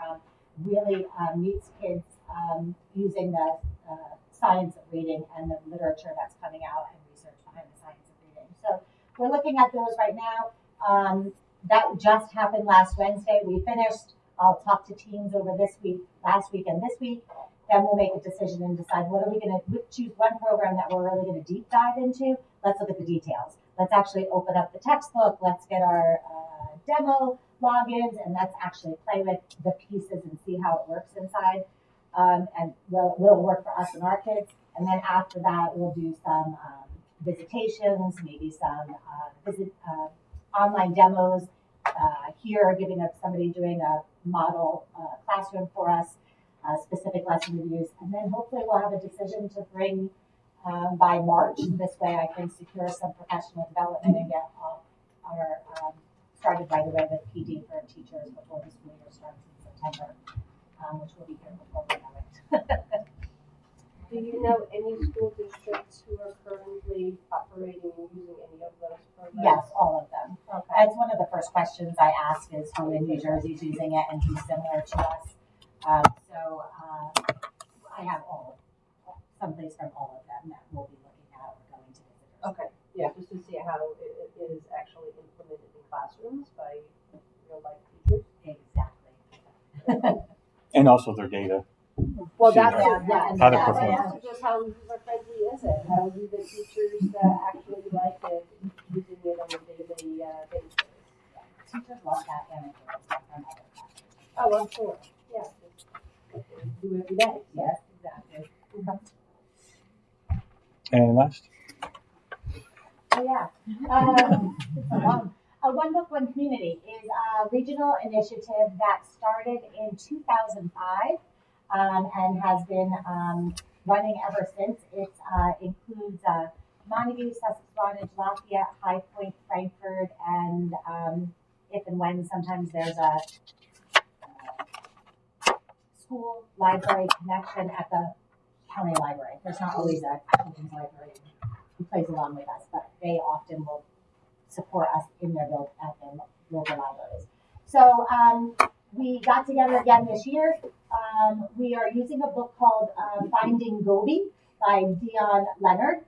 from really meets kids using the science of reading and the literature that's coming out and research behind the science of reading. So we're looking at those right now. That just happened last Wednesday. We finished. I'll talk to teams over this week, last week, and this week. Then we'll make a decision and decide what are we going to choose one program that we're really going to deep dive into. Let's look at the details. Let's actually open up the textbook. Let's get our demo logins, and let's actually play with the pieces and see how it works inside. And will work for us and our kids. And then after that, we'll do some visitations, maybe some online demos here, giving up somebody doing a model classroom for us, specific lesson reviews, and then hopefully we'll have a decision to bring by March. This way I can secure some professional development and get our started right away with PD for teachers before the school year starts in September, which will be here before we know it. Do you know any school districts who are currently operating and using any of those programs? Yes, all of them. Okay. That's one of the first questions I ask is who in New Jersey is using it and who's similar to us. I have someplace from all of them that we'll be looking at or going to visit. Okay, yeah, just to see how it is actually implemented in classrooms by real-life teachers. Exactly. And also their data. Well, See that's how- yeah. how to I perform. asked just how user-friendly is it? How do the teachers actually like it, using it on a daily basis? Teachers love that anecdote stuff from other classes. Oh, I'm sure. Yeah. Do every day. Yes, exactly. And last. Oh, yeah. One Book, One Community is a regional initiative that started in 2005 and has been running ever since. It includes Montague, Sussex Vantage, Lafayette, High Point, Frankford, and if and when sometimes there's a school library connection at the county library. There's not always a children's library who plays along with us, but they often will support us in their at their local libraries. So we got together again this year. We are using a book called Finding Gobi by Dion Leonard.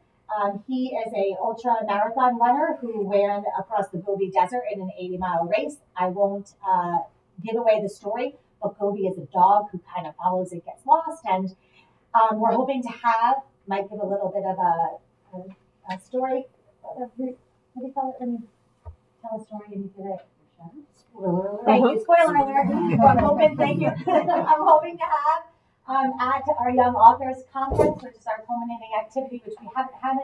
He is a ultra marathon runner who ran across the Gobi Desert in an 80-mile race. I won't give away the story, but Gobi is a dog who kind of follows it, gets lost, and we're hoping to might give a little bit of a story. What do you call it when you tell a story and you give it? Spoiler alert. Thank you. Spoiler alert. I'm hoping, thank you. I'm hoping to have at our Young Authors Conference, which is our culminating activity, which we haven't had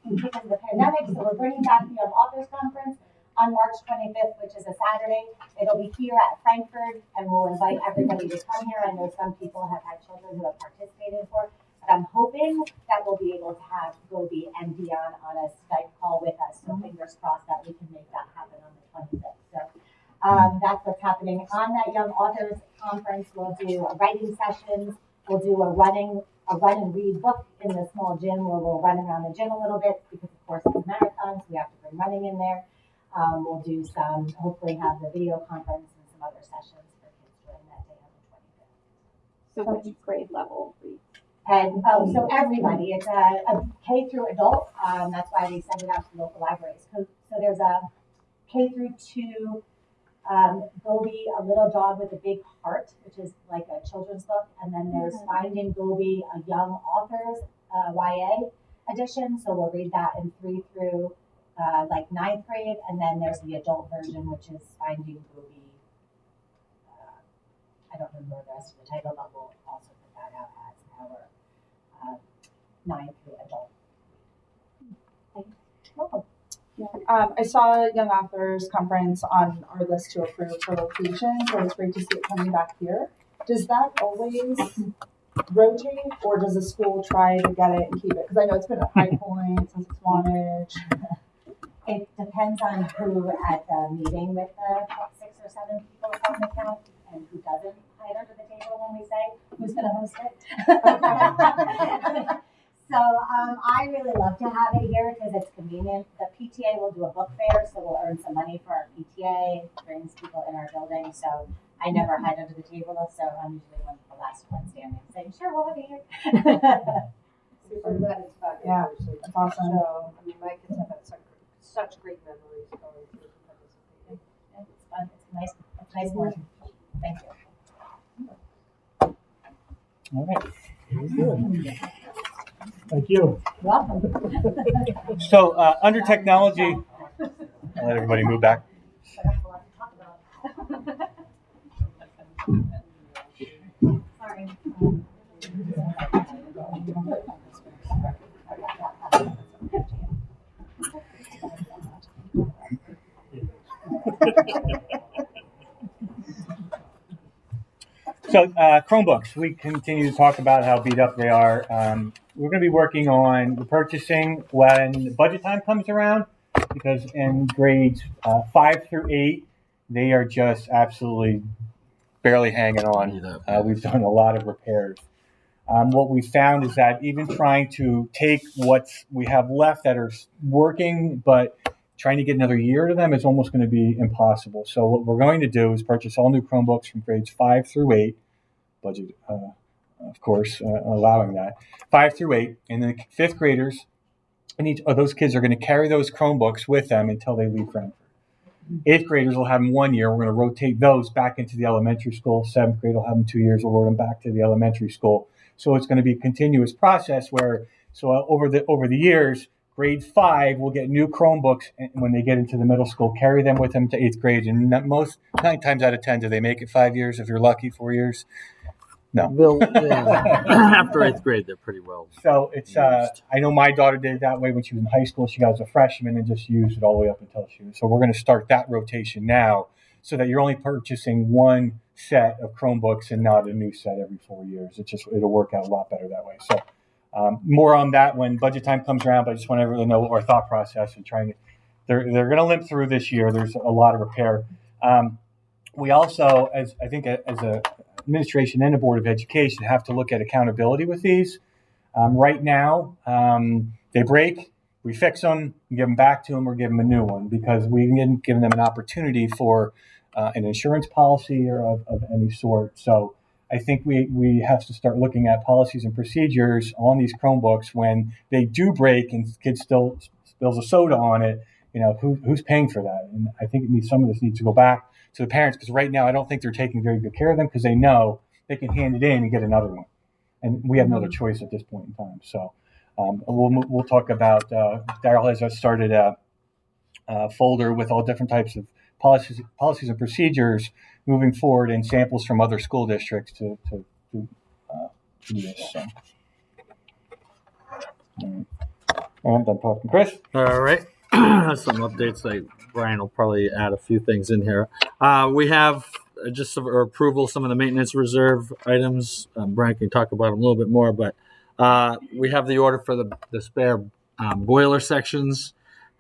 because of the pandemic. So we're bringing back the Young Authors Conference on March 25th, which is a Saturday. It'll be here at Frankford, and we'll invite everybody to come here. I know some people have had children who have participated for, but I'm hoping that we'll be able to have Gobi and Dion on a Skype call with us. So fingers crossed that we can make that happen on the 25th. So that's what's happening. On that Young Authors Conference, we'll do writing sessions. We'll do a run and read book in the small gym where we'll run around the gym a little bit because, of course, it's marathons. We have to bring running in there. We'll do hopefully have the video conference and some other sessions for kids during that day on the 25th. So which grade level? And so everybody, it's a K through adult. That's why we send it out to local libraries. So there's a K through 2 Gobi, a little dog with a big heart, which is like a children's book. And then there's Finding Gobi, a young authors YA edition. So we'll read that in 3 through like 9th grade. And then there's the adult version, which is Finding Gobi. I don't remember the rest of the title, but we'll also put that out as our 9th through adult. Welcome. I saw Young Authors Conference on our list to approve for location, so it's great to see it coming back here. Does that always rotate, or does the school try to get it and keep it? Because I know it's been at High Point, since it's Wantage. It depends on who at the meeting with the 6 or 7 people from the count and who doesn't hide under the table when we say who's going to host it. So I really love to have it here because it's convenient. The PTA will do a book fair, so we'll earn some money for our PTA. It brings people in our building. So I never hide under the table, so I'm usually the last one standing, saying, "Sure, we'll have you here." Super glad it's back in Yeah, person. that's awesome. So, I mean, my kids have had such great memories going through participating. It's fun. It's nice work. Thank you. All right. Very good. Thank you. Welcome. So under technology, I'll let everybody move back. Sorry. So Chromebooks, we continue to talk about how beat up they are. We're going to be working on the purchasing when budget time comes around, because in grades 5 through 8, they are just absolutely barely hanging on. We've done a lot of repairs. What we found is that even trying to take what we have left that are working, but trying to get another year to them is almost going to be impossible. So what we're going to do is purchase all new Chromebooks from grades 5 through 8, budget, of course, allowing that, 5 through 8, and the fifth graders, and each of those kids are going to carry those Chromebooks with them until they leave Frankford. Eighth graders will have them 1 year. We're going to rotate those back into the elementary school. Seventh grade will have them 2 years. We'll roll them back to the elementary school. So it's going to be a continuous process where, over the years, grade 5 will get new Chromebooks, and when they get into the middle school, carry them with them to 8th grade. And most 9 times out of 10, do they make it 5 years? If you're lucky, 4 years. No. After 8th grade, they're pretty well. So it's I know my daughter did it that way when she was in high school. She got as a freshman and just used it all the way up until she was. So we're going to start that rotation now, so that you're only purchasing one set of Chromebooks and not a new set every 4 years. It'll work out a lot better that way. So more on that when budget time comes around. But I just want everyone to know our thought process and trying to. They're going to limp through this year. There's a lot of repair. We also, as a administration and the Board of Education, have to look at accountability with these. Right now, they break, we fix them, we give them back to them, or give them a new one, because we didn't give them an opportunity for an insurance policy or of any sort. So I think we have to start looking at policies and procedures on these Chromebooks when they do break and kids still spills a soda on it. Who's paying for that? And I think some of this needs to go back to the parents, because right now I don't think they're taking very good care of them, because they know they can hand it in and get another one, and we have no other choice at this point in time. So we'll talk about. Daryl has started a folder with all different types of policies and procedures moving forward, and samples from other school districts to do this. So. I'm done talking, Chris. All right. Some updates. Like Brian will probably add a few things in here. We have just some approval, some of the maintenance reserve items. Brian can talk about them a little bit more, but we have the order for the spare boiler sections.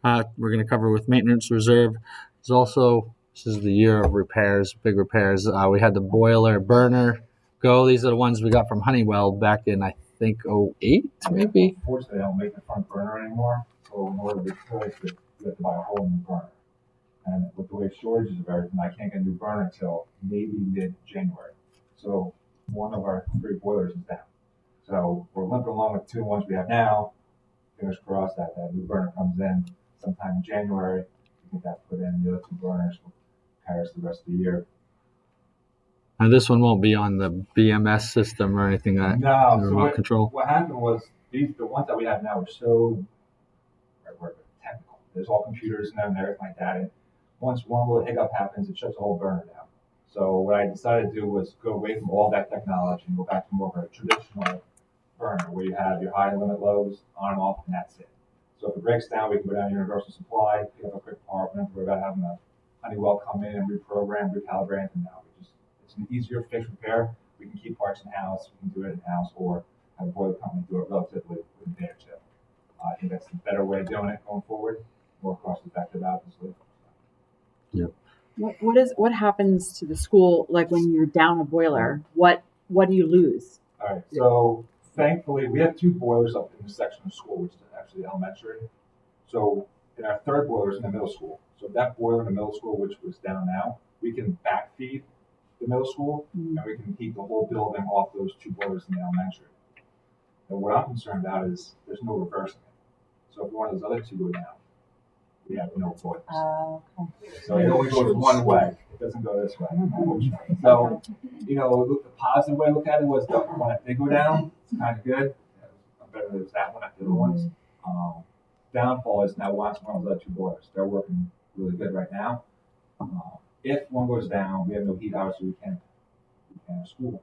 We're going to cover with maintenance reserve. There's also, this is the year of repairs, big repairs. We had the boiler burner go. These are the ones we got from Honeywell back in, I think, 08, maybe. Unfortunately, they don't make the front burner anymore. So in order to replace it, you have to buy a whole new burner. And with the way shortages of everything, I can't get a new burner until maybe mid-January. So one of our 3 boilers is down. So we're limping along with 2 ones we have now. Fingers crossed that new burner comes in sometime in January. We get that put in. The other 2 burners will carry us the rest of the year. And this one won't be on the BMS system or anything like that. No. The So remote control. what happened was the ones that we have now are so technical. There's all computers in them and everything like that. And once one little hiccup happens, it shuts the whole burner down. So what I decided to do was go away from all that technology and go back to more of a traditional burner where you have your high and limit lows on and off, and that's it. So if it breaks down, we can go down to Universal Supply, pick up a quick part. We don't have to worry about having a Honeywell come in and reprogram, recalibrate, and now it's an easier fix repair. We can keep parts in house. We can do it in house, or have a boiler company do it relatively within a day or 2. I think that's the better way of doing it going forward. More cost effective, obviously. Yep. What happens to the school, like when you're down a boiler? What do you lose? All right. So thankfully, we have 2 boilers up in the section of school, which is actually elementary. So in our 3rd boiler is in the middle school. So that boiler in the middle school, which was down now, we can backfeed the middle school, and we can heat the whole building off those 2 boilers in the elementary. And what I'm concerned about is there's no reversing it. So if one of those other 2 go down, we have no boilers. So it only goes one way. It doesn't go this way, unfortunately. So, the positive way to look at it was that when they go down, it's kind of good. Better than that one after the other ones. Downfall is now watching one of those other 2 boilers. They're working really good right now. If one goes down, we have no heat, obviously we can't have school.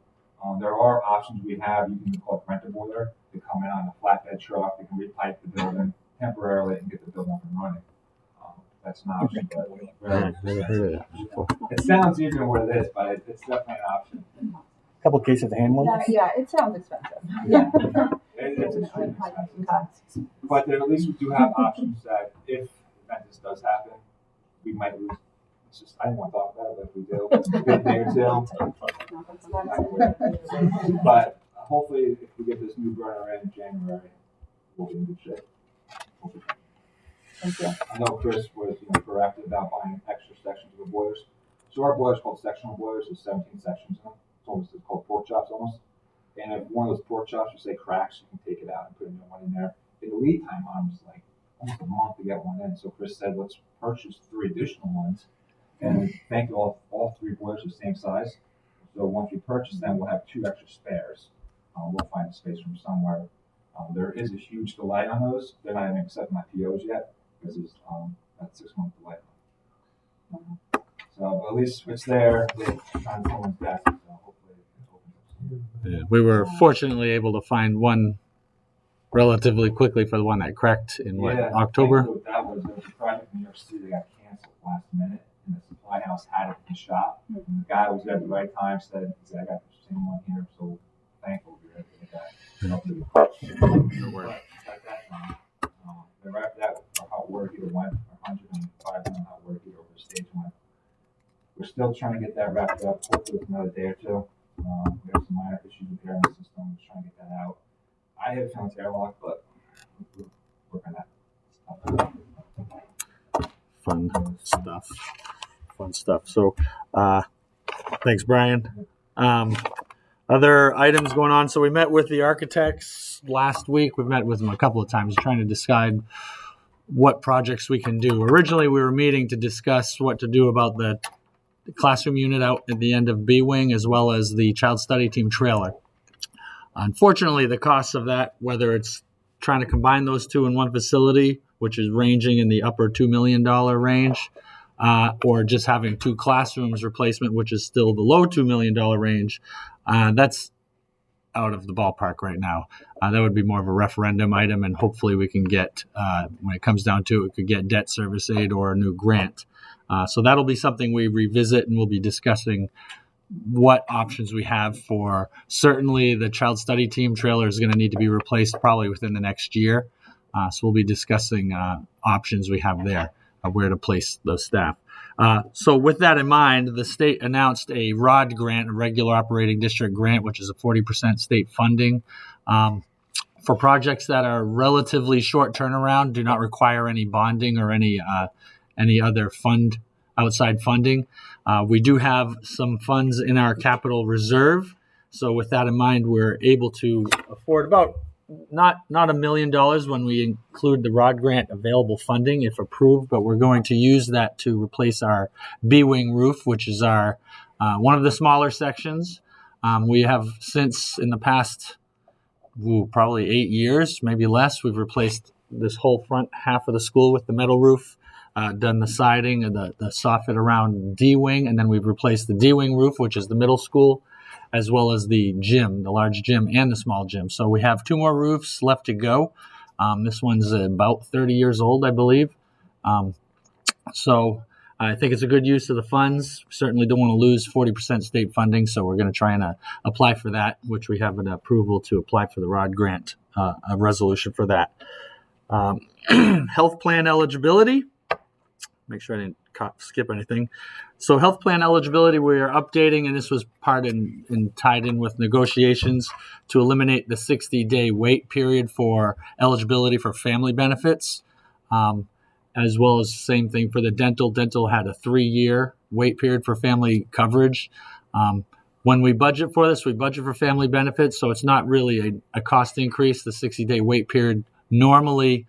There are options we have. You can call it rent a boiler. They come in on a flatbed truck. They can repipe the building temporarily and get the building up and running. That's an option, but really, it sounds easier than what it is, but it's definitely an option. A couple cases of hand warmers. Yeah, it sounds expensive. Yeah, it's extremely expensive. But then at least we do have options that if this does happen, we might lose. It's just, I didn't want to talk about it, but if we do, it's a good thing or 2. But hopefully, if we get this new burner in January, we'll be in good shape. Thank you. I know Chris was proactive about buying extra sections of the boilers. So our boilers called sectional boilers. There's 17 sections in them. It's called pork chops almost. And if one of those pork chops, you say cracks, you can take it out and put a new one in there. And the lead time on them is like almost a month to get one in. So Chris said, let's purchase 3 additional ones. And thankfully, all 3 boilers are the same size. So once we purchase them, we'll have 2 extra spares. We'll find a space from somewhere. There is a huge delay on those. They're not even accepting my POs yet because there's that 6-month delay. So at least it's there. They're trying to someone's desk. So hopefully it opens up. Yeah, we were fortunately able to find one relatively quickly for the one that cracked in October. What that was a project in New York City that got canceled last minute, and the supply house had it in the shop. And the guy was there at the right time. Said, "I got the same one here." So thankful we were able to get that. Like that time. Then right after that, our hot water heater went. Our 105 hot water heater over stage went. We're still trying to get that wrapped up. Hopefully, with another day or 2. We have some minor issues with the air system. We're just trying to get that out. I have found airlock, but we're working on that. Fun stuff. So, thanks, Brian. Other items going on. So we met with the architects last week. We've met with them a couple of times trying to decide what projects we can do. Originally, we were meeting to discuss what to do about the classroom unit out at the end of B Wing, as well as the child study team trailer. Unfortunately, the cost of that, whether it's trying to combine those 2 in one facility, which is ranging in the upper $2 million range, or just having 2 classrooms replacement, which is still the low $2 million range, that's out of the ballpark right now. That would be more of a referendum item, and hopefully we can get, when it comes down to it, we could get debt service aid or a new grant. So that'll be something we revisit, and we'll be discussing what options we have for. Certainly the child study team trailer is going to need to be replaced probably within the next year. So we'll be discussing options we have there of where to place those staff. So with that in mind, the state announced a ROD grant, a regular operating district grant, which is a 40% state funding for projects that are relatively short turnaround, do not require any bonding or any other outside funding. We do have some funds in our capital reserve. So with that in mind, we're able to afford about not $1 million when we include the ROD grant available funding if approved, but we're going to use that to replace our B-wing roof, which is our one of the smaller sections. We have since in the past probably 8 years, maybe less, we've replaced this whole front half of the school with the metal roof. Done the siding and the soffit around D-wing, and then we've replaced the D-wing roof, which is the middle school, as well as the gym, the large gym and the small gym. So we have 2 more roofs left to go. This one's about 30 years old, I believe. So I think it's a good use of the funds. We certainly don't want to lose 40% state funding, so we're going to try and apply for that, which we have an approval to apply for the ROD grant, a resolution for that. Health plan eligibility. Make sure I didn't skip anything. So health plan eligibility, we are updating, and this was part and tied in with negotiations to eliminate the 60-day wait period for eligibility for family benefits, as well as same thing for the dental. Dental had a 3-year wait period for family coverage. When we budget for this, we budget for family benefits, so it's not really a cost increase. The 60-day wait period normally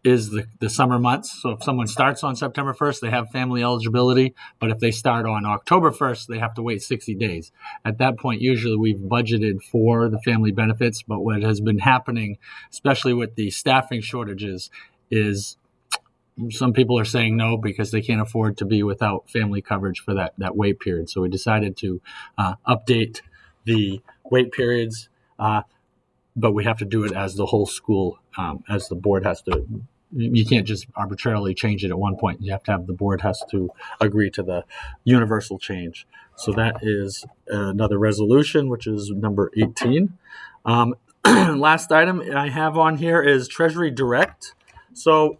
is the summer months. So if someone starts on September 1st, they have family eligibility. But if they start on October 1st, they have to wait 60 days. At that point, usually we've budgeted for the family benefits. But what has been happening, especially with the staffing shortages, is some people are saying no because they can't afford to be without family coverage for that wait period. So we decided to update the wait periods, but we have to do it as the whole school, as the board has to. You can't just arbitrarily change it at one point. You have to have the board has to agree to the universal change. So that is another resolution, which is number 18. Last item I have on here is Treasury Direct. So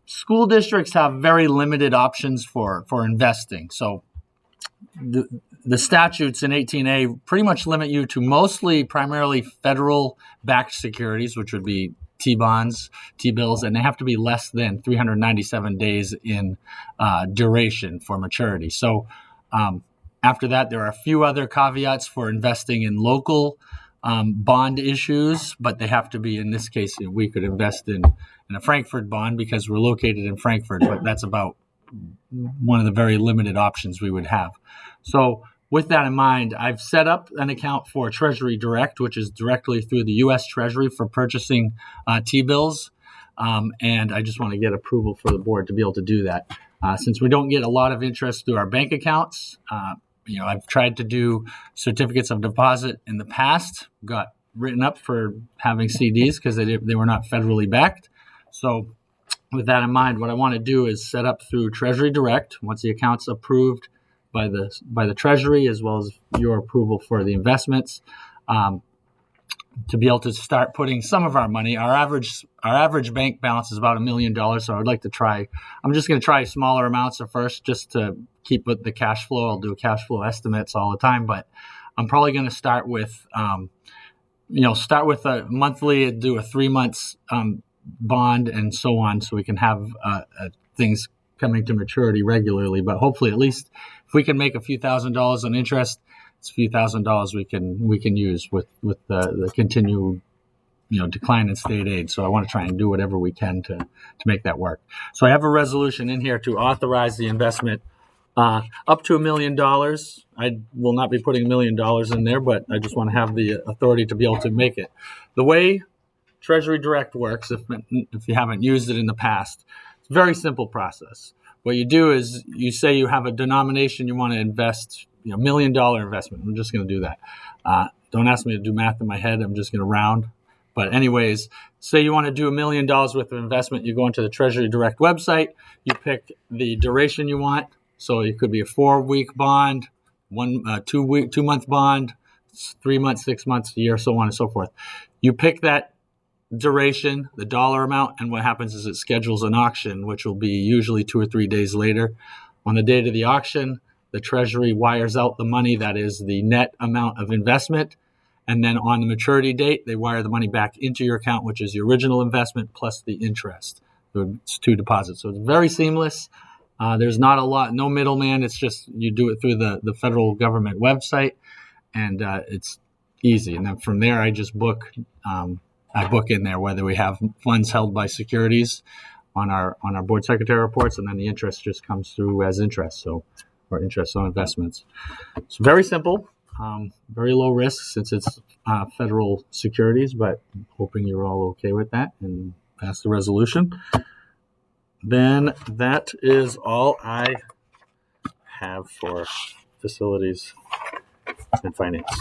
school districts have very limited options for investing. So the statutes in 18A pretty much limit you to primarily federal-backed securities, which would be T-bonds, T-bills, and they have to be less than 397 days in duration for maturity. So after that, there are a few other caveats for investing in local bond issues, but they have to be, in this case, we could invest in a Frankford bond because we're located in Frankfurt, but that's about one of the very limited options we would have. So with that in mind, I've set up an account for Treasury Direct, which is directly through the U.S. Treasury for purchasing T-bills. And I just want to get approval for the board to be able to do that. Since we don't get a lot of interest through our bank accounts, I've tried to do certificates of deposit in the past, got written up for having CDs because they were not federally backed. So with that in mind, what I want to do is set up through Treasury Direct, once the account's approved by the Treasury, as well as your approval for the investments, to be able to start putting some of our money. Our average bank balance is about $1 million, so I would like to try. I'm just going to try smaller amounts at first, just to keep with the cash flow. I'll do cash flow estimates all the time, but I'm probably going to start with a monthly, do a 3 months bond, and so on, so we can have things coming to maturity regularly. But hopefully, at least if we can make a few $1,000s on interest, it's a few $1,000s we can use with the continued decline in state aid. So I want to try and do whatever we can to make that work. So I have a resolution in here to authorize the investment up to $1 million. I will not be putting $1 million in there, but I just want to have the authority to be able to make it. The way Treasury Direct works, if you haven't used it in the past, it's a very simple process. What you do is you say you have a denomination you want to invest, $1 million investment. I'm just going to do that. Don't ask me to do math in my head. I'm just going to round. But anyways, say you want to do $1 million worth of investment. You go into the Treasury Direct website. You pick the duration you want. So it could be a 4-week bond, 2-month bond, 3 months, 6 months, a year, so on and so forth. You pick that duration, the dollar amount, and what happens is it schedules an auction, which will be usually 2 or 3 days later. On the date of the auction, the Treasury wires out the money that is the net amount of investment, and then on the maturity date, they wire the money back into your account, which is the original investment plus the interest. So it's 2 deposits. So it's very seamless. There's not a lot, no middleman. It's just you do it through the federal government website, and it's easy. And then from there, I just book. I book in there whether we have funds held by securities on our board secretary reports, and then the interest just comes through as interest, or interest on investments. It's very simple, very low risk since it's federal securities, but I'm hoping you're all okay with that and pass the resolution. Then that is all I have for facilities and finance.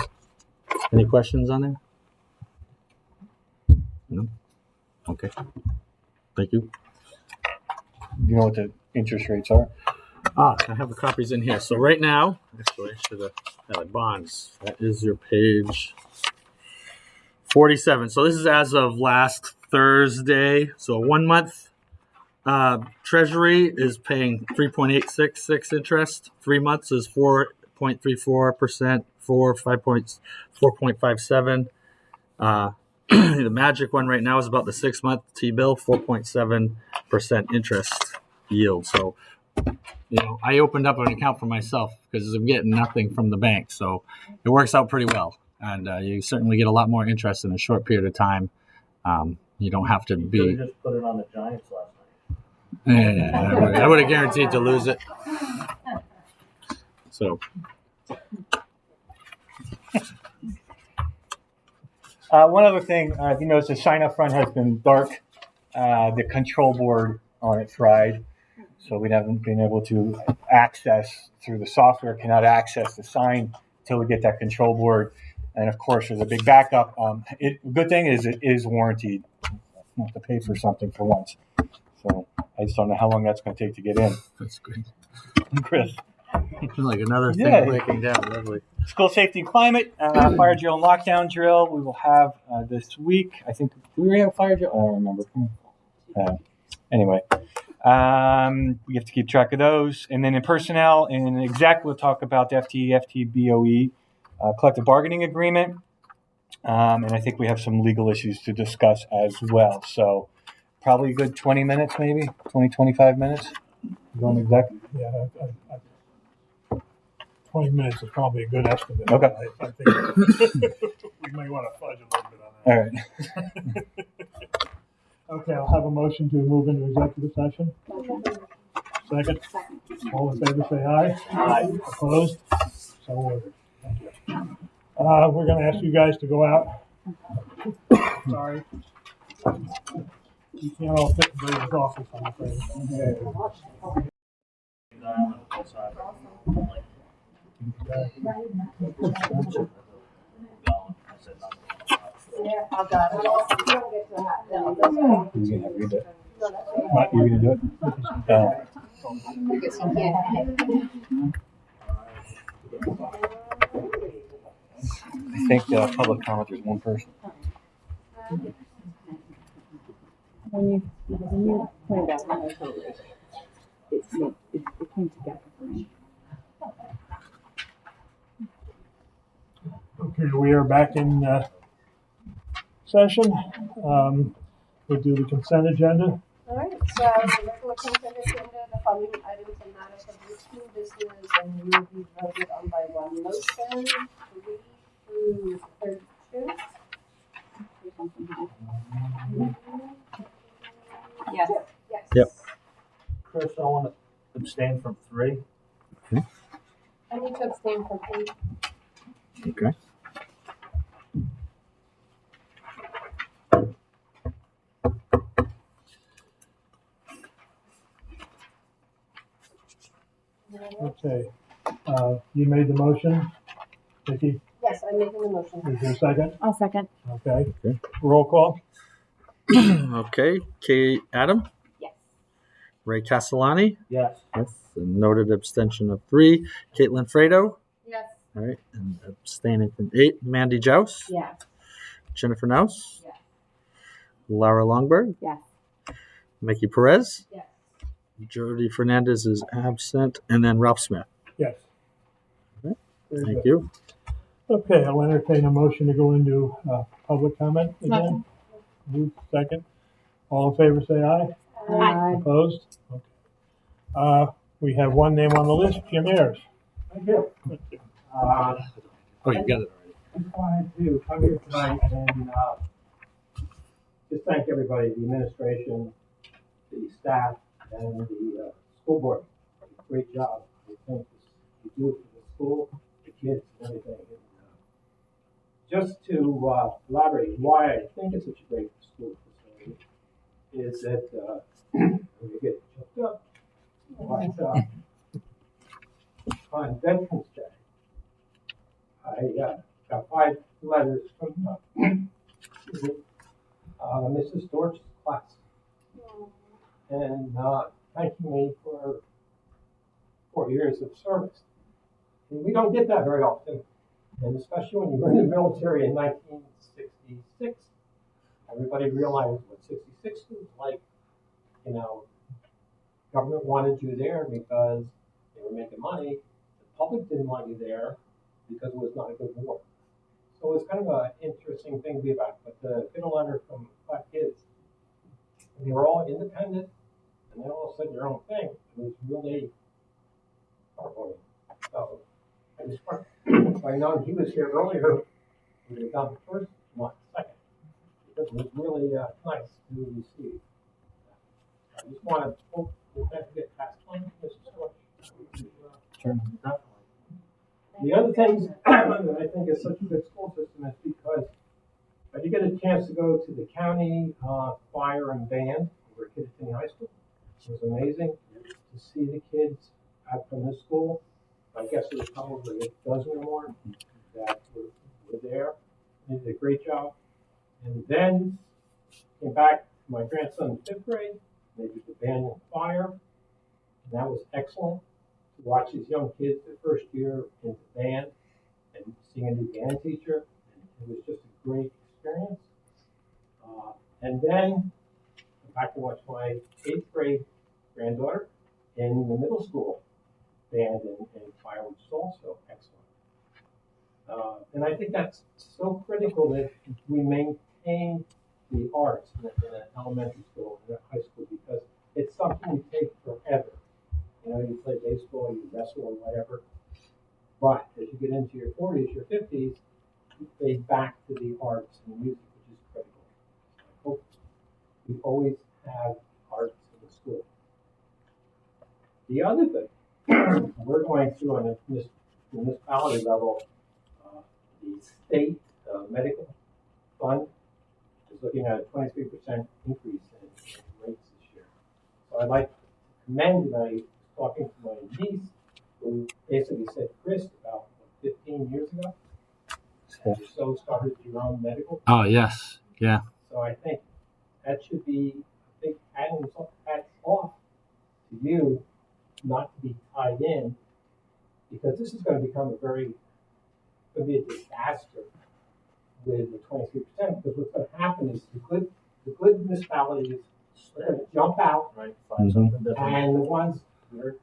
Any questions on there? No? Okay. Thank you. Do you know what the interest rates are? I have the copies in here. So right now, actually, I should have had bonds. That is your page 47. So this is as of last Thursday. So 1 month Treasury is paying 3.866 interest. 3 months is 4.34%. 4.57. The magic one right now is about the 6 month T-bill, 4.7% interest yield. So I opened up an account for myself because I'm getting nothing from the bank. So it works out pretty well. And you certainly get a lot more interest in a short period of time. You don't have to be. You just put it on the Giants last night. Yeah, I would have guaranteed to lose it. So. One other thing, if you notice, the sign up front has been dark. The control board on it fried, so we haven't been able to access through the software. Cannot access the sign until we get that control board. And of course, there's a big backup. Good thing is it is warranted. I have to pay for something for once, so I just don't know how long that's going to take to get in. That's great. Chris. Like another thing breaking down. Lovely. School safety and climate, fire drill and lockdown drill. We will have this week. I think, do we already have a fire drill? I don't remember. Anyway, we have to keep track of those. And then in personnel and exec, we'll talk about the FTE, BOE, collective bargaining agreement. And I think we have some legal issues to discuss as well. So probably a good 20 minutes, maybe 20, 25 minutes. Going exec. Yeah, 20 minutes is probably a good estimate. Okay. I think we may want to fudge a little bit on that. All right. Okay, I'll have a motion to move into executive session. Second. All in favor, say aye. Aye. Opposed? So ordered. Thank you. We're going to ask you guys to go out. Sorry. You can't all fit in Brady's office, I'm afraid. Yeah, I've got it. You don't get to have that. You're going to read it. What, you're going to do it? Because you can't. I think public comment is one person. When you pointed out my totally, it came together for me. Okay, we are back in session. We'll do the consent agenda. All right, so the regular consent agenda, the following items and matters of routine business and will be voted on by one motion, 3 through 32. Yes. Yes. Yep. Chris, I want to abstain from 3. I need to abstain from 8. Okay. Okay. You made the motion, Vicki? Yes, I'm making the motion. Is there a second? I'll second. Okay. Okay. Roll call? Okay. Kate Adam. Yes. Ray Castellani. Yes. Yes. And noted abstention of 3. Caitlin Fredo. Yes. All right. And abstaining from 8. Mandy Joust. Yes. Jennifer Nouse. Yes. Laura Longberg. Yes. Mickey Perez. Yes. Jody Fernandez is absent. And then Ralph Smith. Yes. Okay. Very Thank good. you. Okay, I'll entertain a motion to go into public comment again. Move second. All in favor, say aye. Aye. Opposed? Okay. We have one name on the list, Jim Ayers. Thank you. Oh, you got it I just wanted to come here tonight and just thank everybody, the administration, the staff, and the school board. Great job. I think you do it for the school, the kids, and everything. And, just to elaborate why I think it's such a great school facility is that when you get choked up, but, on Veterans Day, I got 5 letters from Mrs. Dortch's class, and thanking me for 4 years of service. And we don't get that very often, and especially when you were in the military in 1966. Everybody realized what 66 was like. You know, government wanted you there because they were making money. The public didn't want you there because it was not a good war. So it was kind of an interesting thing to be about. But get a letter from 5 kids, and they were all independent, and they all said their own thing. It was really heartwarming. So I just want, if I known he was here earlier, we would have done the first, not the second, because it was really nice to receive. I just want to hope that get past one, Mrs. Stewart. Sure. Definitely. The other things that I think is such a good school system is because if you get a chance to go to the county choir and band over at Kittatinny High School, it was amazing to see the kids out from this school. I guess there was probably a dozen or more that were there. They did a great job. And then came back to my grandson's 5th grade. They did the band and choir, and that was excellent to watch these young kids their first year in the band and seeing a new band teacher. And it was just a great experience. And then I'm back to watch my 8th grade granddaughter in the middle school band and choir, which is also excellent. And I think that's so critical that we maintain the arts in an elementary school and a high school, because it's something you take forever. You know, you play baseball, you wrestle or whatever. But as you get into your 40s, your 50s, you fade back to the arts and music, which is critical. I hope we always have arts in the school. The other thing we're going through on the municipality level, the state medical fund is looking at a 23% increase in rates this year. So I'd like to commend, and I was talking to my niece, who basically said, Chris, about 15 years ago, you so started your own medical. Oh, yes. Yeah. So I think that should be a big hats off to you, not to be tied in, because this is going to become going to be a disaster with the 23%, because what's going to happen is the good municipalities are going to jump out, right? Find something different. And the ones that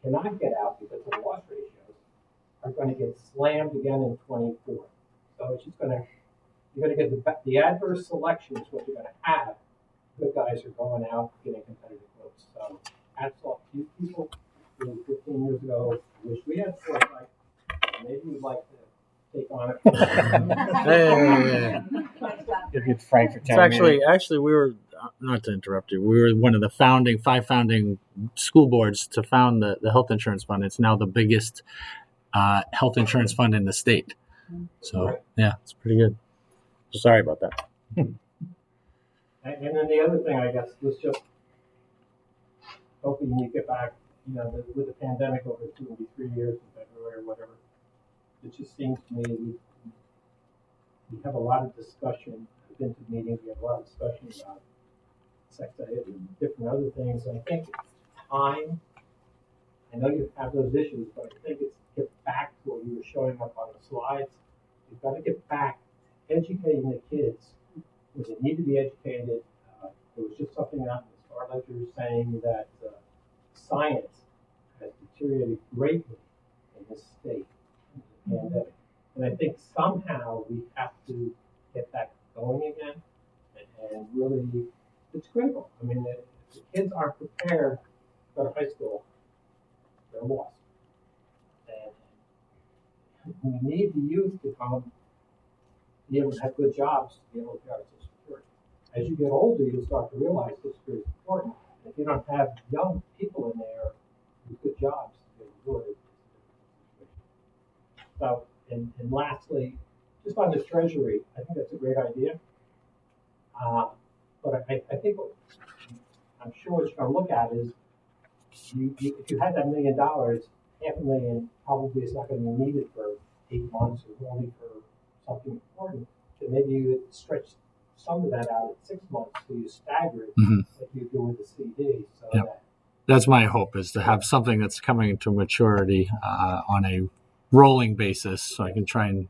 cannot get out because of loss ratios are going to get slammed again in 24. So it's just you're going to get the adverse selection is what you're going to have. Good guys are going out getting competitive votes. So hats off to you people who 15 years ago wish we had foresight. Maybe you'd like to take on it. Hey. If it's Frankford It's actually, we were, not to interrupt you, we were one of the five founding school boards to found the health insurance fund. It's now the biggest health insurance fund in the state. So, yeah, it's pretty good. So sorry about that. And then the other thing, I guess, was just hoping you get back, with the pandemic over 2 maybe 3 years in February or whatever. It just seems to me we have a lot of discussion. I've been to meetings, we have a lot of discussion about sex ed and different other things. And I think it's time. I know you have those issues, but I think it's get back to what you were showing up on the slides. You've got to get back to educating the kids because they need to be educated. There was just something out in the Star Ledger saying that science has deteriorated greatly in this state in the pandemic. And I think somehow we have to get that going again and really, it's critical. I mean, if the kids aren't prepared to go to high school, they're lost. And we need the youth to be able to have good jobs to be able to pay our social security. As you get older, you'll start to realize social security is important. And if you don't have young people in there with good jobs to be able to do it, so, and lastly, just on the treasury, I think that's a great idea. But I think I'm sure what you're going to look at is if you had that $1 million, $500,000 probably is not going to be needed for 8 months or only for something important. Then maybe you would stretch some of that out at 6 months, so you stagger it like you do with the CD. So That's my hope, is to have something that's coming to maturity on a rolling basis, so I can try and,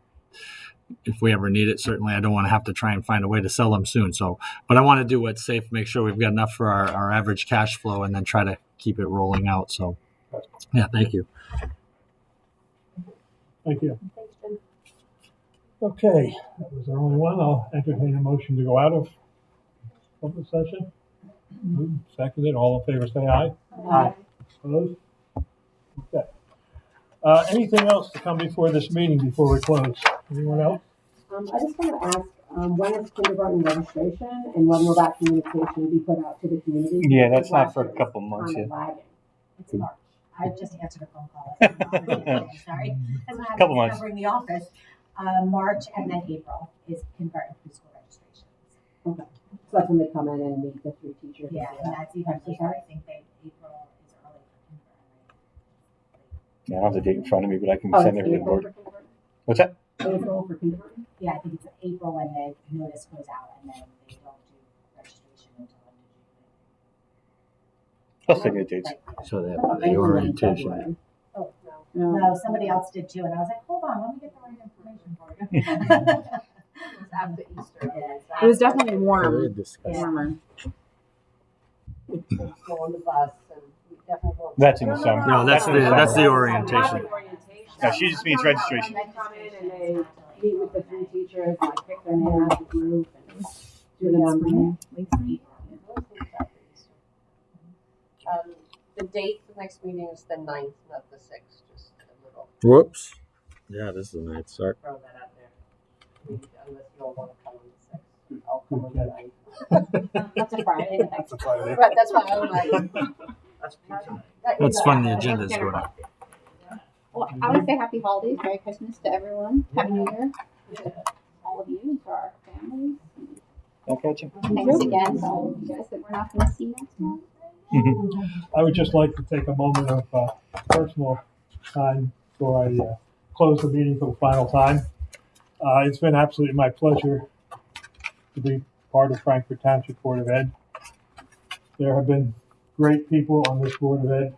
if we ever need it, certainly I don't want to have to try and find a way to sell them soon. So, but I want to do what's safe, make sure we've got enough for our average cash flow, and then try to keep it rolling out. So, yeah, thank you. Thank you. Okay, that was our only one. I'll entertain a motion to go out of public session. Moved, seconded, all in favor, say aye. Aye. Opposed? Okay. Anything else to come before this meeting before we close? Anyone else? I just want to ask, when is kindergarten registration and when will that communication be put out to the community? Yeah, that's Because not last for a year it couple was months kind yet. of lagging. It's March. I just answered a phone call. Sorry. That's what Couple happens months. covering the office. March and then April is kindergarten preschool registrations. Okay. So that's when they come in and meet the 3 teachers. Yeah, and that's even later. I think April is early for kindergarten. Yeah, I don't have the date in front of me, but I can Oh, send it's it to the April board. for kindergarten? What's that? April for kindergarten? Yeah, I think it's April when the notice goes out and then they don't do registration until end of June. I'll send you the dates. So they have I the think orientation. February. Oh, no. No. No, somebody else did too, and I was like, hold on, let me get the right information for you. It's after Easter. Yeah, It was definitely Yeah, warm. they discussed. Warmer. We go on the bus and we definitely go. That's in the summer. No, that's in the summer. that's the Not orientation. the orientation. No, she just means registration. They come in and they meet with the 3 teachers and like pick their name out of the group and do the numbering. The date for the next meeting is the 9th, not the 6th, just a little, Whoops. Yeah, this is a nice start. throw that out there. Unless you don't want to come on the 6th, I'll come on the 9th. That's a Friday. That's a Friday. Right, that's why I was like. That's pizza night. That's fun. The agenda's going. Well, I want to say happy holidays, Merry Christmas to everyone, Happy New Year, to all of you, and to our families. I'll catch you. Thanks again to all of you guys that we're not going to see next month. I would just like to take a moment of personal time before I close the meeting for the final time. It's been absolutely my pleasure to be part of Frankford Township Board of Ed. There have been great people on this Board of Ed,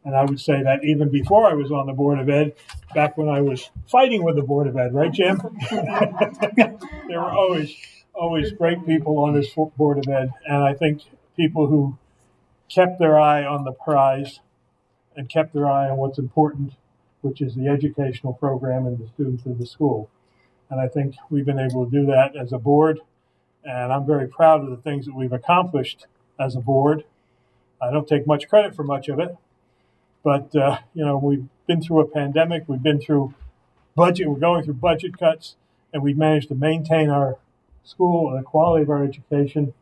and I would say that even before I was on the Board of Ed, back when I was fighting with the Board of Ed, right, Jim? There were always great people on this Board of Ed, and I think people who kept their eye on the prize and kept their eye on what's important, which is the educational program and the students in the school. And I think we've been able to do that as a board, and I'm very proud of the things that we've accomplished as a board. I don't take much credit for much of it, but we've been through a pandemic, we've been through we're going through budget cuts, and we've managed to maintain our school and the quality of our education.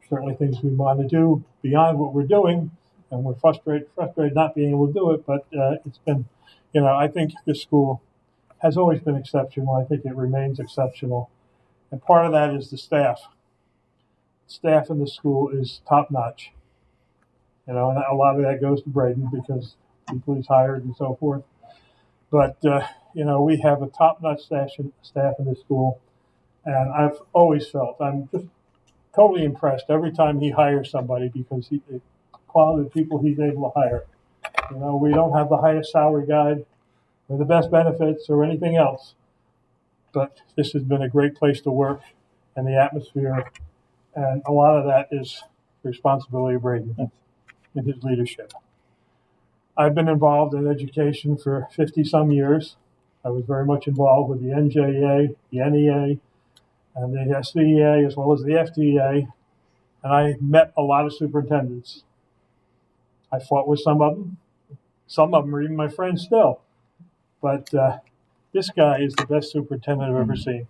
Certainly things we want to do beyond what we're doing, and we're frustrated not being able to do it, but it's been, I think this school has always been exceptional. I think it remains exceptional. And part of that is the staff. Staff in the school is top notch. And a lot of that goes to Braden because people he's hired and so forth. But, we have a top notch staff in the school. And I've always felt I'm just totally impressed every time he hires somebody because the quality of people he's able to hire. We don't have the highest salary guide or the best benefits or anything else, but this has been a great place to work and the atmosphere, and a lot of that is the responsibility of Braden and his leadership. I've been involved in education for 50 some years. I was very much involved with the NJEA, the NEA, and the SVEA, as well as the FDEA, and I met a lot of superintendents. I fought with some of them. Some of them are even my friends still. But this guy is the best superintendent I've ever seen.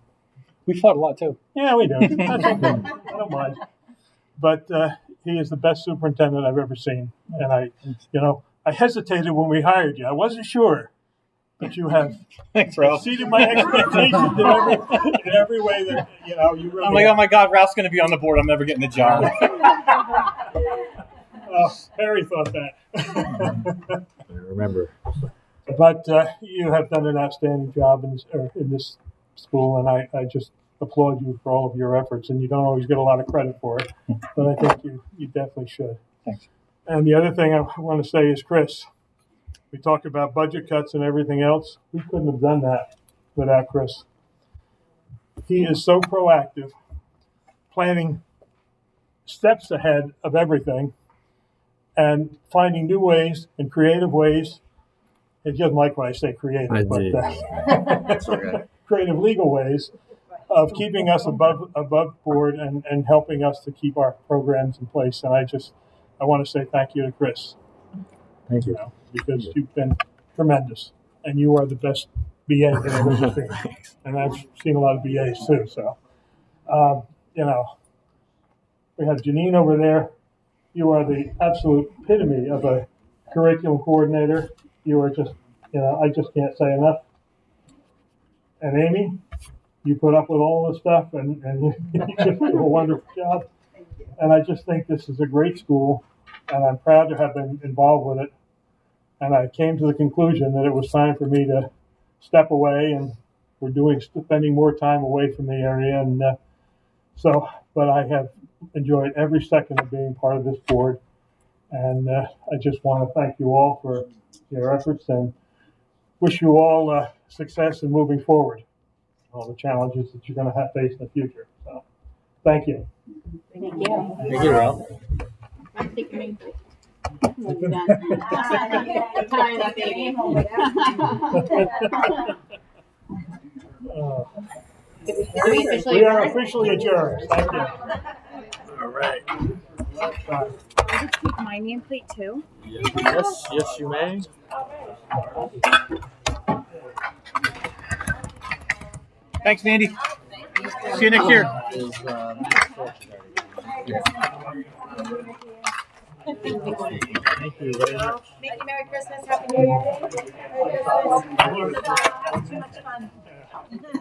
We fought a lot too. Yeah, we do. That's okay. I don't mind. But he is the best superintendent I've ever seen. And I hesitated when we hired you. I wasn't sure. But you have exceeded my expectations in every way that, you really I'm like, oh my God, Ralph's going to be on the board. I'm never getting the job. Harry thought that. I remember. But you have done an outstanding job in this school, and I just applaud you for all of your efforts. And you don't always get a lot of credit for it, but I think you definitely should. Thanks. And the other thing I want to say is, Chris, we talked about budget cuts and everything else. We couldn't have done that without Chris. He is so proactive, planning steps ahead of everything and finding new ways and creative ways. He doesn't like when I say creative, I but do. That's okay. creative legal ways of keeping us above board and helping us to keep our programs in place. And I want to say thank you to Chris. Thank you. Because you've been tremendous, and you are the best BA I've ever seen. And I've seen a lot of BAs too. So, we have Janine over there. You are the absolute epitome of a curriculum coordinator. You are just, I just can't say enough. And Amy, you put up with all this stuff, and you just do a wonderful job. And I just think this is a great school, and I'm proud to have been involved with it. And I came to the conclusion that it was time for me to step away, and we're spending more time away from the area. And but I have enjoyed every second of being part of this board. And I just want to thank you all for your efforts and wish you all success in moving forward, all the challenges that you're going to have face in the future. So, thank you. Thank you. Thank you, Ralph. I think you're Time up, baby. We are officially adjourned. Thank you. All right. Keep my nameplate too. Yes, you may. Thanks, Mandy. See you next year. Thank you very much. Thank you. Merry Christmas. Happy New Year. Merry Christmas. Too much fun.